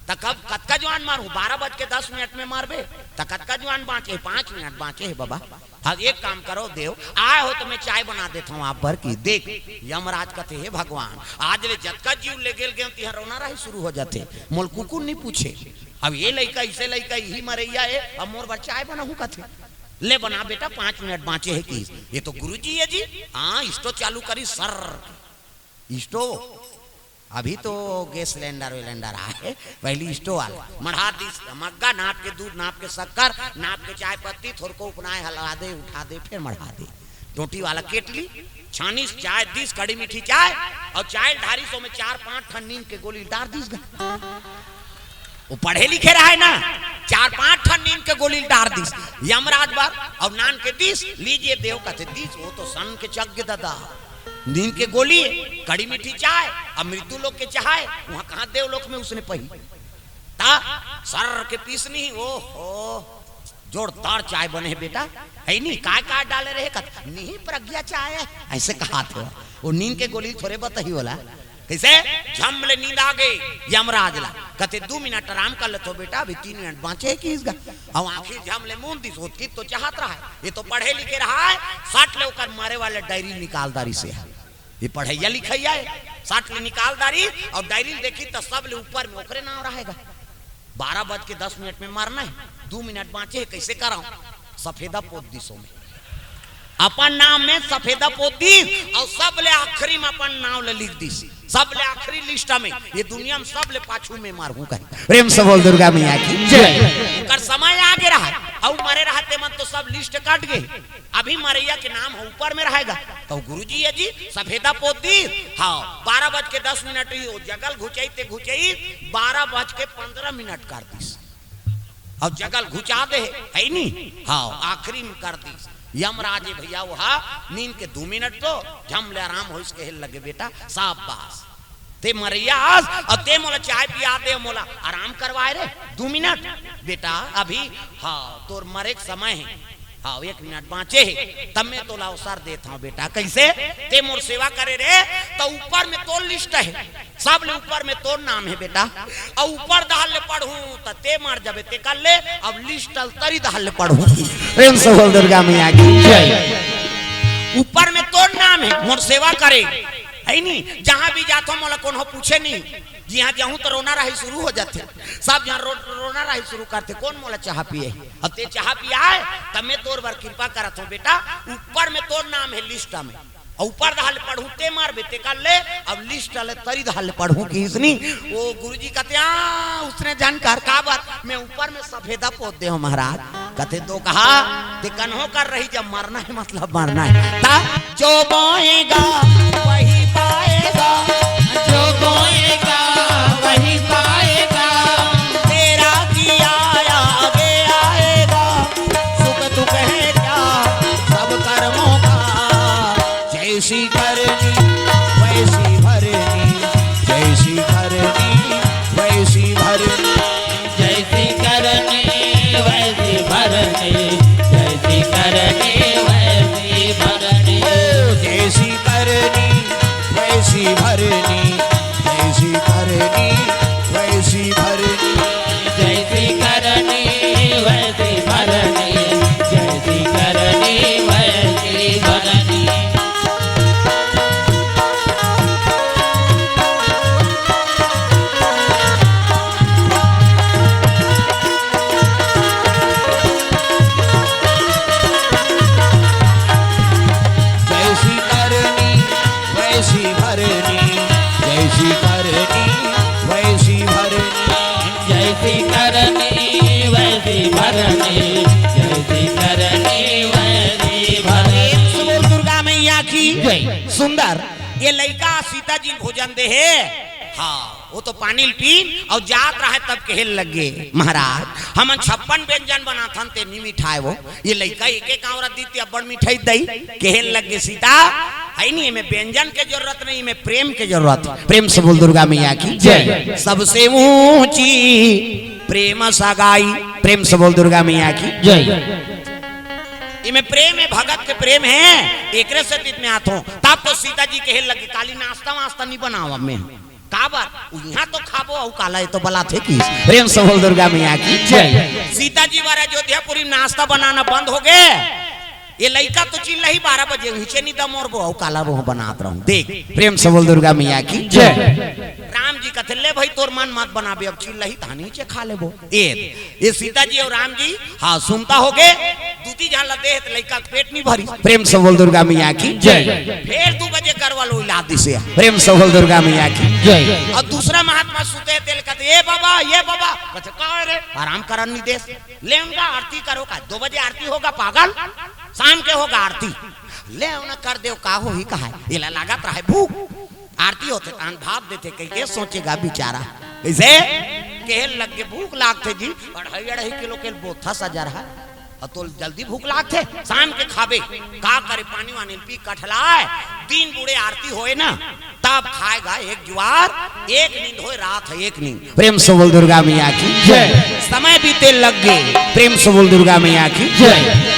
तो कब कतका जवान मारू 12:10 में मारबे तो कतका जवान बाँचे 5 मिनट बाँचे है बाबा। हाँ एक काम करो देव आए हो तो मैं चाय बना देता हूँ आप भर की। देख यमराज कहते हे भगवान आज ले जतका जीव ले गेल गए रोना रही शुरू हो जाते, मोल कुकुर नहीं पूछे। अब ये लड़का इसे लड़का यही मरैया है, अब मोर बार चाय बनाऊ कहते ले बना बेटा 5 मिनट बाँचे है की। ये तो गुरुजी है जी, हाँ स्टोव चालू करी सर स्टोव, अभी तो गैस सिलेंडर वेलेंडर आए, पहली स्टोव वाला मढ़ा दी मग्गा नाप के दूध नाप के शक्कर नाप के चाय पत्ती थोड़ को उपनाए हला दे उठा दे फिर मढ़ा दे, टोटी वाला केटली छानी चाय दिस कड़ी मीठी चाय और चाय ढारी सो में 4-5 ठन नींद के गोली डाल दीस। वो पढ़े लिखे रहा है ना, 4-5 ठन नींद के गोली डाल दीस यमराज बार और नान के दिस लीजिए देव कहते दिस, वो तो सन के चक दादा नींद के गोली कड़ी मीठी चाय अब मृत्यु लोग के चाहे वहां कहां देवलोक में उसने पही ता सर के पीसनी, ओहो जोरदार चाय बने है बेटा है नहीं काय डाले रहे कत नहीं प्रज्ञा चाय है ऐसे कहा थे वो नींद के गोली थोड़े बताही वाला कैसे झमले नींद आ गई यमराज ला कहते 2 मिनट आराम कर ले तो बेटा अभी 3 मिनट बाँचे की इसका अब आखिर झमले मून दी सोच तो चाहत रहा है, ये तो पढ़े लिखे रहा है 60 ले होकर मारे वाले डायरी निकालदारी से है, ये पढ़ैया लिखैया है 60 ले निकालदारी और डायरी देखी तो सब ले ऊपर में ओकरे नाम रहेगा। 12:10 में मारना है 2 मिनट बाँचे है कैसे कराऊं सफेदा पोत दिसों में अपन नाम में सफेदा पोत दी और सब ले आखिरी में अपन नाम ले लिख दी, सब ले आखिरी लिस्ट में ये दुनिया में सब ले पाछू में मारू कहीं प्रेम से बोल दुर्गा मैया की जय। कर समय आगे रहा और मरे रहते मन तो सब लिस्ट कट गए, अभी मरैया के नाम ऊपर में रहेगा तो गुरुजी है जी सफेदा पोत दी। हाँ 12:10 ही जगल घुचैते घुचई 12:15 कर दी और जगल घुचा दे है नहीं, हाँ आखिरी में कर दी यमराज भैया वहा नींद के 2 मिनट तो झमले आराम हो इसके लगे बेटा शाबाश ते मरैया और ते मोला चाय पिया दे मोला आराम करवाए रे 2 मिनट बेटा अभी हाँ तोर मरे के समय है, हाँ 1 मिनट बाँचे है तब मैं तो अवसर देता हूँ बेटा कैसे ते मोर सेवा करे रे तो ऊपर में तो लिस्ट है सब ले ऊपर में तो नाम है बेटा और ऊपर दहल ले पढ़ू तो ते मार जाबे ते कर ले अब लिस्ट तरी दहल ले पढ़ू प्रेम से बोल दुर्गा मैया की जय। ऊपर में तो नाम है मोर सेवा करे है नहीं, जहाँ भी जाता मोला कौन हो पूछे नहीं, जहाँ जाऊँ तो रोना रही शुरू हो जाते सब जहाँ रोना रही शुरू करते कौन मोला चाह पिए अब ते चाह पिया है तब मैं तोर बार कृपा करत हूँ बेटा ऊपर में तोर नाम है लिस्ट में ऊपर दहाल पढ़ू ते मार बेटे कर ले अब लिस्ट ले तरी दहाल पढ़ू की इसनी वो गुरुजी कहते उसने जानकार का बात मैं ऊपर में सफेदा पोत दे महाराज कहते तो कहा ते कन्हो कर रही जब मरना है मतलब मरना है ता जो बोएगा वही पाएगा, जो बोएगा वही पाएगा, तेरा किया आगे आएगा, सुख दुख है क्या सब कर्मों का, जैसी करनी वैसी भरनी, जैसी करनी वैसी भरनी, जैसी करनी वैसी भरनी, जैसी करनी वैसी भरनी, जैसी करनी वैसी भरनी, जैसी करनी वैसी भरनी, जैसी करनी वैसी भरनी, जैसी करनी वैसी भरनी। जैसी करनी वैसी भरनी, जैसी करनी वैसी भरनी, जैसी करनी वैसी भरनी, जैसी करनी वैसी भरनी। बोल दुर्गा मैया की जय। सुंदर ये लड़का सीता जी भोजन दे है हाँ वो तो पानी पीन और जात रहा तब कहल लग गए महाराज हम 56 व्यंजन बनाथन ते नी मिठाई वो ये लड़का एक एक औरत दी अब्बड़ मिठाई दई कहल लग गए सीता है नहीं में व्यंजन के जरूरत नहीं में प्रेम के जरूरत प्रेम से बोल दुर्गा मैया की जय सबसे ऊंची प्रेम सगाई प्रेम से बोल दुर्गा मैया की जय इमे प्रेम है भगत के प्रेम है एकरे से में आतो तब तो सीता जी कहल लगे काली नाश्ता वास्ता नहीं बनाओ में का बात यहाँ तो खाबो और काला तो बला थे कि प्रेम से बोल दुर्गा मैया की जय सीता जी वाला अयोध्यापुरी नाश्ता बनाना बंद हो गए ये लड़का तो चिल्ला ही 12 बजे नीचे नहीं दम और वो काला वो बनात रहूं देख प्रेम से बोल दुर्गा मैया की जय राम जी कहते ले भाई तोर मन मत बनाबे अब चिल्ला ही था नीचे खा लेबो ये सीता जी और राम जी हाँ सुनता हो गए दूती झाला दे लड़का पेट नहीं भरी प्रेम से बोल दुर्गा मैया की जय फिर 2 बजे करवा लो इलादी से प्रेम से बोल दुर्गा मैया की जय और दूसरा महात्मा सुते तेल कहते ये बाबा कहते कहा रे आराम करन नहीं देश ले उनका आरती करो का 2 बजे आरती होगा पागल शाम के होगा आरती ले उन्हें कर दे का हो ही कहा ये लागत रहा भूख आरती होते कान भाप देते कहीं सोचेगा बेचारा कैसे कहल लग के भूख लागते जी 2.5 किलो के बोथा सजा रहा और तो जल्दी भूख लागते शाम के खाबे का करे पानी वानी पी कठलाए 3 बूढ़े आरती होए ना तब खाएगा एक ज्वार एक नींद होए रात है एक नींद प्रेम से बोल दुर्गा मैया की जय समय बीते लग गए प्रेम से बोल दुर्गा मैया की जय।